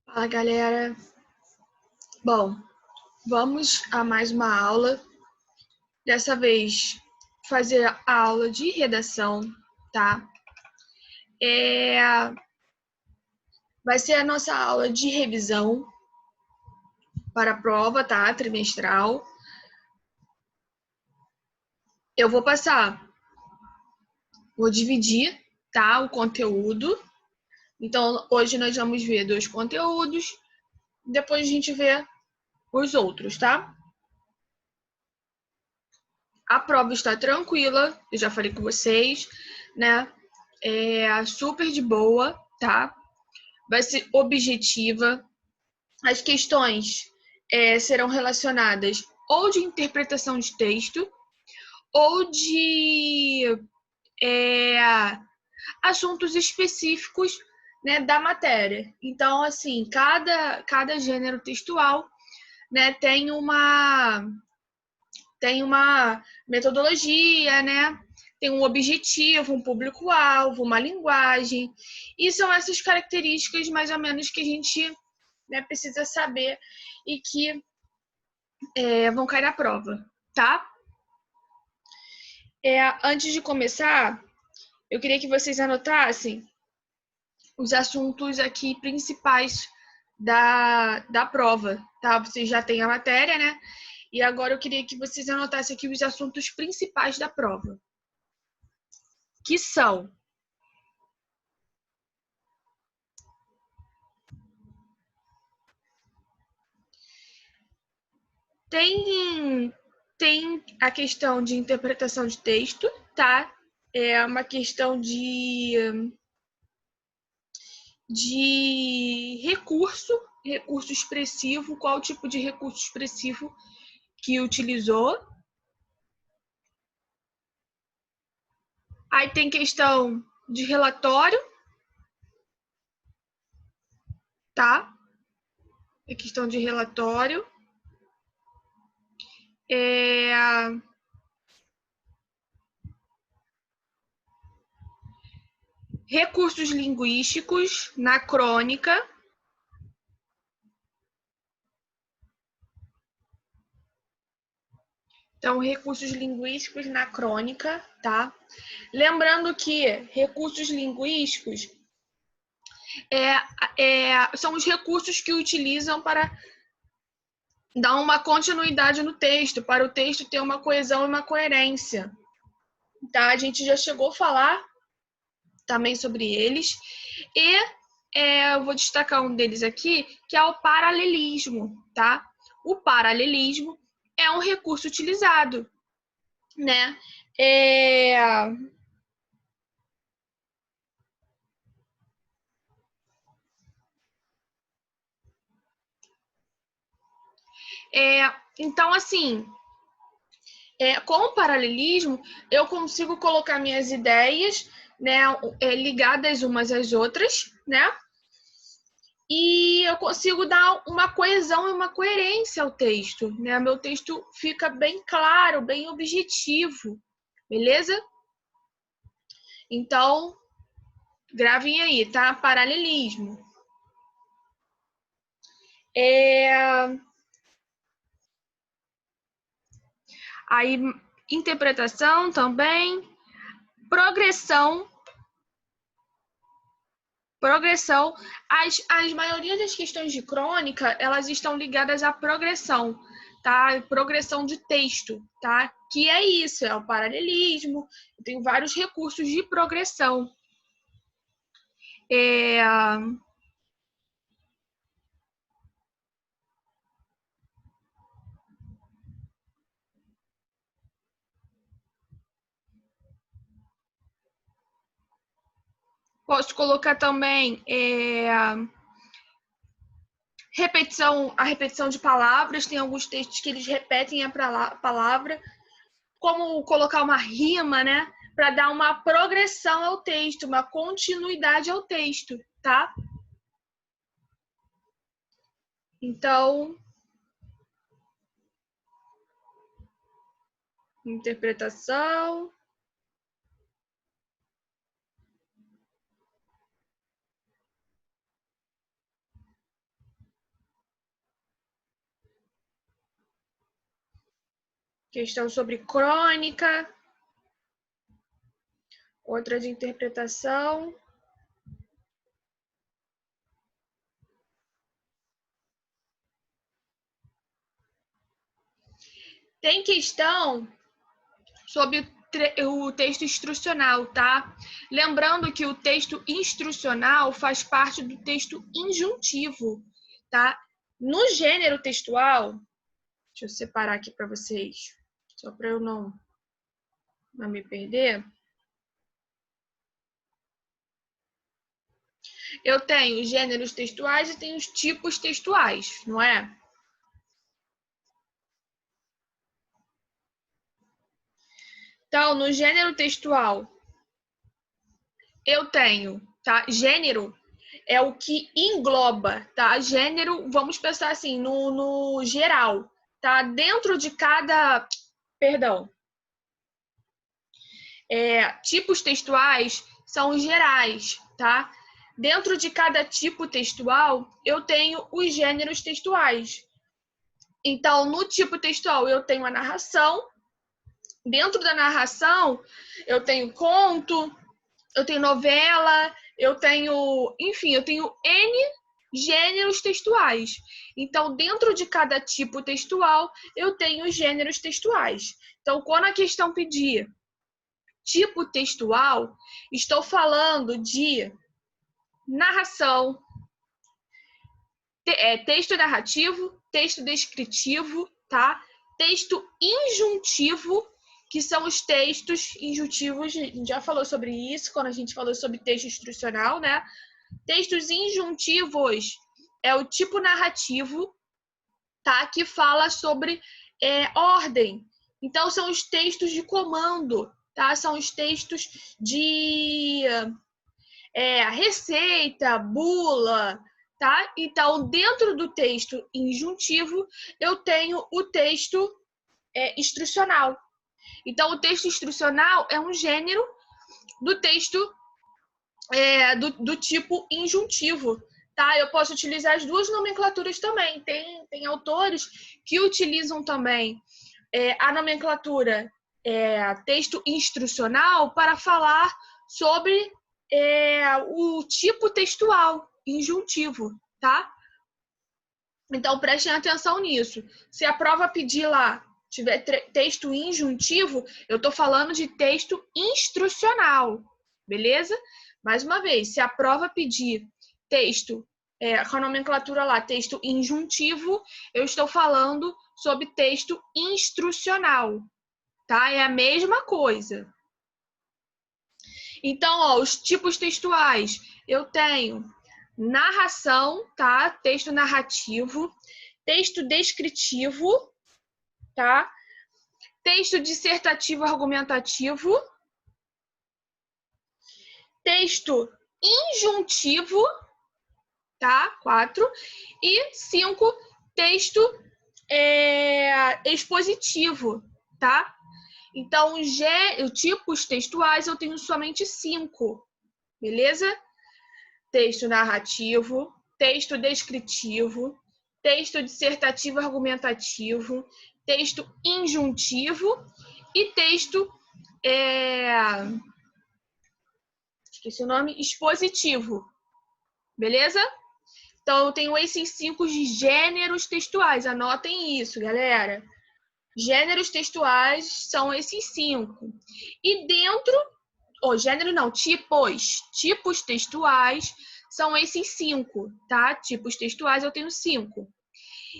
Fala, galera. Bom, vamos a mais uma aula. Dessa vez, fazer a aula de redação, tá? Vai ser a nossa aula de revisão para a prova, tá? Trimestral. Eu vou dividir, tá? O conteúdo. Então, hoje nós vamos ver 2 conteúdos. Depois a gente vê os outros, tá? A prova está tranquila, eu já falei com vocês, né? É super de boa, tá? Vai ser objetiva. As questões serão relacionadas ou de interpretação de texto ou de assuntos específicos, né, da matéria. Então, assim, cada gênero textual, né, tem uma metodologia, né? Tem um objetivo, um público-alvo, uma linguagem. E são essas características, mais ou menos, que a gente, né, precisa saber e que vão cair na prova, tá? Antes de começar, eu queria que vocês anotassem os assuntos aqui principais da prova, tá? Vocês já têm a matéria, né? E agora eu queria que vocês anotassem aqui os assuntos principais da prova, que são tem a questão de interpretação de texto, tá? É uma questão de recurso expressivo, qual tipo de recurso expressivo que utilizou. Aí tem questão de relatório, tá? É questão de relatório. Recursos linguísticos na crônica. Então, recursos linguísticos na crônica, tá? Lembrando que recursos linguísticos são os recursos que utilizam para dar uma continuidade no texto, para o texto ter uma coesão e uma coerência. Tá? A gente já chegou a falar também sobre eles. E eu vou destacar um deles aqui, que é o paralelismo, tá? O paralelismo é um recurso utilizado, né? Então, assim, com o paralelismo, eu consigo colocar minhas ideias, né, ligadas umas às outras, né? E eu consigo dar uma coesão e uma coerência ao texto, né? Meu texto fica bem claro, bem objetivo, beleza? Então, gravem aí, tá? Paralelismo. Aí, interpretação também. Progressão. As maioria das questões de crônica, elas estão ligadas à progressão, tá? Progressão de texto, tá? Que é isso, é o paralelismo. Eu tenho vários recursos de progressão. Posso colocar também a repetição de palavras. Tem alguns textos que eles repetem a palavra. Como colocar uma rima, né? Para dar uma progressão ao texto, uma continuidade ao texto, tá? Então, interpretação. Questão sobre crônica. Outra de interpretação. Tem questão sobre o texto instrucional, tá? Lembrando que o texto instrucional faz parte do texto injuntivo, tá? No gênero textual, deixa eu separar aqui para vocês, só para eu não me perder. Eu tenho os gêneros textuais e tenho os tipos textuais, não é? Então, no gênero textual, eu tenho, tá? Gênero é o que engloba, tá? Gênero, vamos pensar assim, no geral, tá? Dentro de cada, perdão, tipos textuais são gerais, tá? Dentro de cada tipo textual, eu tenho os gêneros textuais. Então, no tipo textual, eu tenho a narração. Dentro da narração, eu tenho conto, eu tenho novela, eu tenho, enfim, eu tenho N gêneros textuais. Então, dentro de cada tipo textual, eu tenho os gêneros textuais. Então, quando a questão pedir tipo textual, estou falando de narração, texto narrativo, texto descritivo, tá? Texto injuntivo, que são os textos injuntivos, a gente já falou sobre isso quando a gente falou sobre texto instrucional, né? Textos injuntivos é o tipo narrativo, tá? Que fala sobre ordem. Então, são os textos de comando, tá? São os textos de receita, bula, tá? Então, dentro do texto injuntivo, eu tenho o texto instrucional. Então, o texto instrucional é um gênero do texto do tipo injuntivo, tá? Eu posso utilizar as duas nomenclaturas também. Tem autores que utilizam também a nomenclatura texto instrucional para falar sobre o tipo textual injuntivo, tá? Então, prestem atenção nisso. Se a prova pedir lá, tiver texto injuntivo, eu estou falando de texto instrucional, beleza? Mais uma vez, se a prova pedir texto, com a nomenclatura lá, texto injuntivo, eu estou falando sobre texto instrucional, tá? É a mesma coisa. Então, ó, os tipos textuais, eu tenho narração, tá? Texto narrativo, texto descritivo, tá? Texto dissertativo argumentativo, texto injuntivo, tá? 4. E 5, texto expositivo, tá? Então, tipos textuais eu tenho somente 5, beleza? Texto narrativo, texto descritivo, texto dissertativo argumentativo, texto injuntivo e texto esqueci o nome, expositivo, beleza? Então, eu tenho esses 5 gêneros textuais, anotem isso, galera. Gêneros textuais são esses 5. E dentro, gênero não, tipos textuais são esses 5, tá? Tipos textuais eu tenho 5.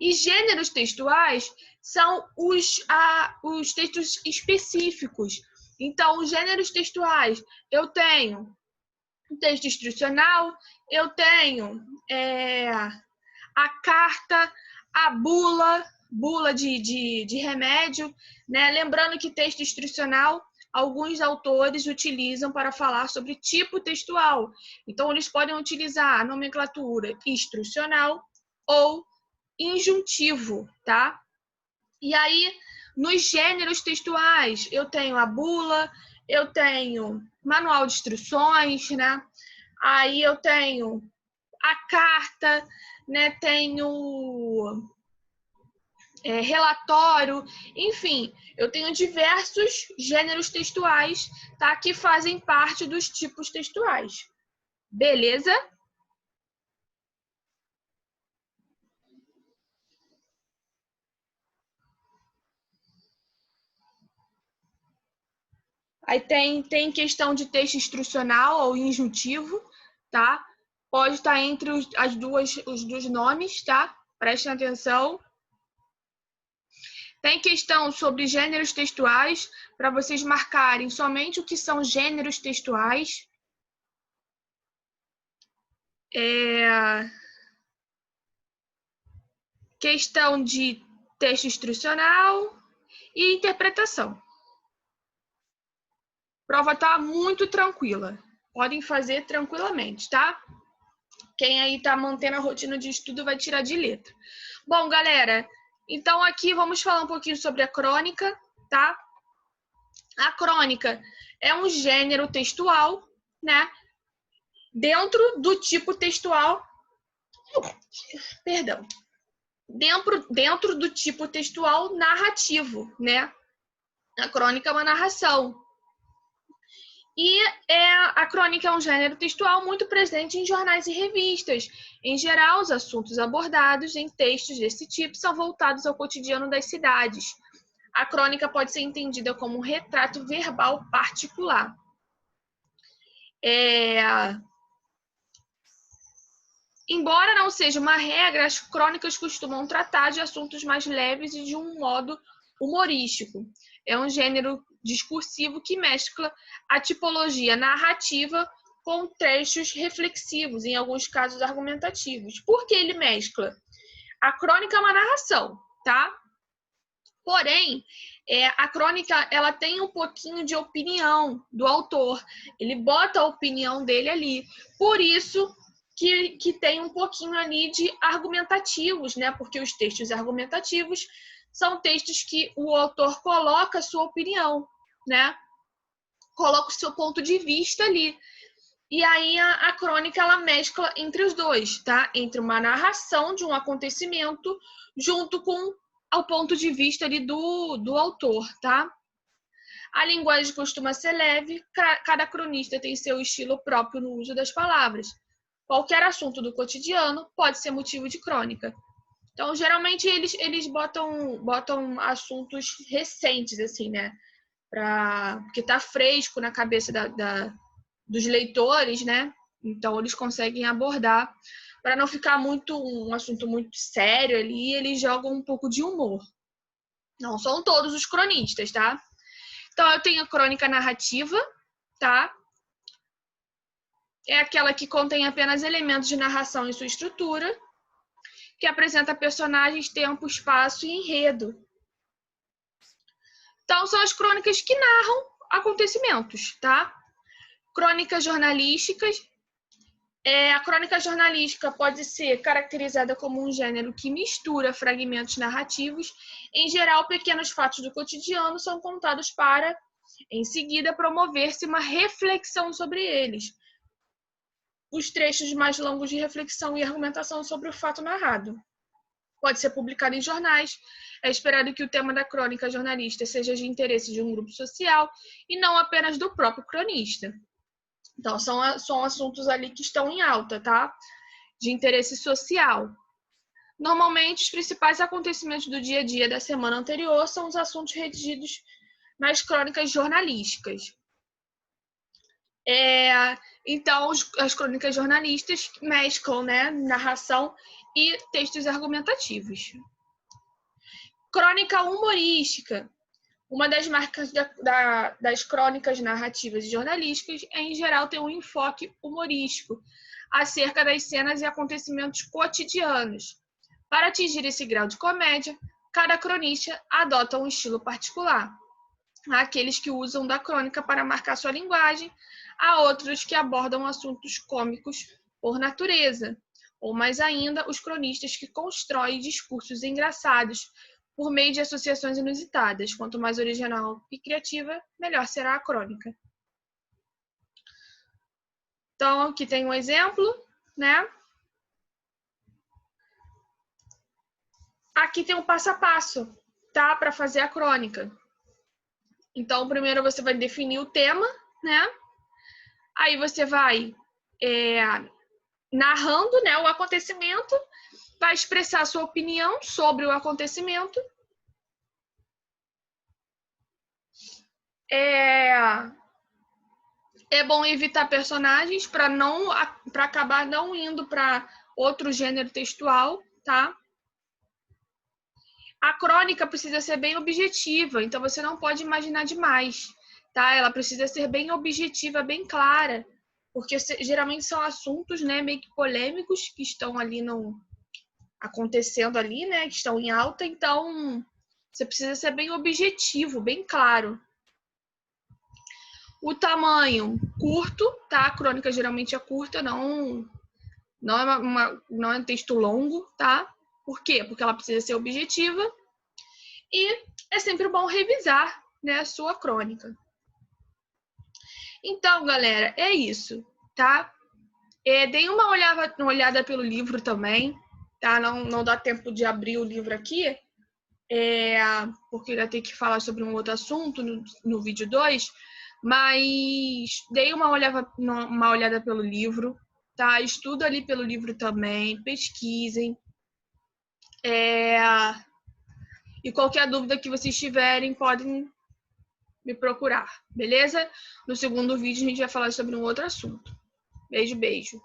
E gêneros textuais são os textos específicos. Então, os gêneros textuais, eu tenho um texto instrucional, eu tenho a carta, a bula de remédio, né? Lembrando que texto instrucional, alguns autores utilizam para falar sobre tipo textual. Então, eles podem utilizar a nomenclatura instrucional ou injuntivo, tá? E aí, nos gêneros textuais, eu tenho a bula, eu tenho manual de instruções, né? Aí eu tenho a carta, né? Tenho relatório, enfim, eu tenho diversos gêneros textuais, tá, que fazem parte dos tipos textuais. Beleza? Aí tem questão de texto instrucional ou injuntivo, tá? Pode estar entre os dois nomes, tá? Prestem atenção. Tem questão sobre gêneros textuais, para vocês marcarem somente o que são gêneros textuais. Questão de texto instrucional e interpretação. Prova tá muito tranquila. Podem fazer tranquilamente, tá? Quem aí tá mantendo a rotina de estudo vai tirar de letra. Bom, galera, então aqui vamos falar um pouquinho sobre a crônica, tá? A crônica é um gênero textual, né? Dentro do tipo textual, perdão, dentro do tipo textual narrativo, né? A crônica é uma narração. E a crônica é um gênero textual muito presente em jornais e revistas. Em geral, os assuntos abordados em textos desse tipo são voltados ao cotidiano das cidades. A crônica pode ser entendida como um retrato verbal particular. Embora não seja uma regra, as crônicas costumam tratar de assuntos mais leves e de um modo humorístico. É um gênero discursivo que mescla a tipologia narrativa com trechos reflexivos, em alguns casos argumentativos. Por que ele mescla? A crônica é uma narração, tá? Porém, a crônica ela tem um pouquinho de opinião do autor. Ele bota a opinião dele ali. Por isso que tem um pouquinho ali de argumentativos, né? Porque os textos argumentativos são textos que o autor coloca a sua opinião, né? Coloca o seu ponto de vista ali. E aí a crônica ela mescla entre os dois, tá? Entre uma narração de um acontecimento junto com o ponto de vista ali do autor, tá? A linguagem costuma ser leve, cada cronista tem seu estilo próprio no uso das palavras. Qualquer assunto do cotidiano pode ser motivo de crônica. Então, geralmente, eles botam assuntos recentes, assim, né? Porque tá fresco na cabeça dos leitores, né? Então, eles conseguem abordar. Para não ficar um assunto muito sério ali, eles jogam um pouco de humor. Não são todos os cronistas, tá? Então, eu tenho a crônica narrativa, tá? É aquela que contém apenas elementos de narração em sua estrutura, que apresenta personagens, tempo, espaço e enredo. Então, são as crônicas que narram acontecimentos, tá? Crônicas jornalísticas. A crônica jornalística pode ser caracterizada como um gênero que mistura fragmentos narrativos. Em geral, pequenos fatos do cotidiano são contados para, em seguida, promover-se uma reflexão sobre eles. Os trechos mais longos de reflexão e argumentação sobre o fato narrado. Pode ser publicado em jornais. É esperado que o tema da crônica jornalista seja de interesse de um grupo social e não apenas do próprio cronista. Então, são assuntos ali que estão em alta, tá? De interesse social. Normalmente, os principais acontecimentos do dia a dia da semana anterior são os assuntos redigidos nas crônicas jornalísticas. Então, as crônicas jornalistas mesclam, né, narração e textos argumentativos. Crônica humorística. Uma das marcas das crônicas narrativas e jornalísticas é, em geral, ter um enfoque humorístico acerca das cenas e acontecimentos cotidianos. Para atingir esse grau de comédia, cada cronista adota um estilo particular. Há aqueles que usam da crônica para marcar sua linguagem, há outros que abordam assuntos cômicos por natureza, ou mais ainda, os cronistas que constroem discursos engraçados por meio de associações inusitadas. Quanto mais original e criativa, melhor será a crônica. Então, aqui tem um exemplo, né? aqui tem um passo a passo, tá? Para fazer a crônica. Então, primeiro você vai definir o tema, né? Aí você vai narrando, né, o acontecimento, vai expressar sua opinião sobre o acontecimento. É bom evitar personagens para acabar não indo para outro gênero textual, tá? A crônica precisa ser bem objetiva, então você não pode imaginar demais, tá? Ela precisa ser bem objetiva, bem clara, porque geralmente são assuntos, né, meio que polêmicos que estão ali acontecendo ali, né, que estão em alta, então você precisa ser bem objetivo, bem claro. O tamanho curto, tá? A crônica geralmente é curta, não é um texto longo, tá? Por quê? Porque ela precisa ser objetiva e é sempre bom revisar, né, a sua crônica. Então, galera, é isso, tá? Deem uma olhada pelo livro também, tá? Não dá tempo de abrir o livro aqui, porque ainda tem que falar sobre um outro assunto no vídeo 2, mas deem uma olhada pelo livro, tá? Estuda ali pelo livro também, pesquisem. E qualquer dúvida que vocês tiverem, podem me procurar, beleza? No segundo vídeo a gente vai falar sobre um outro assunto. Beijo, beijo.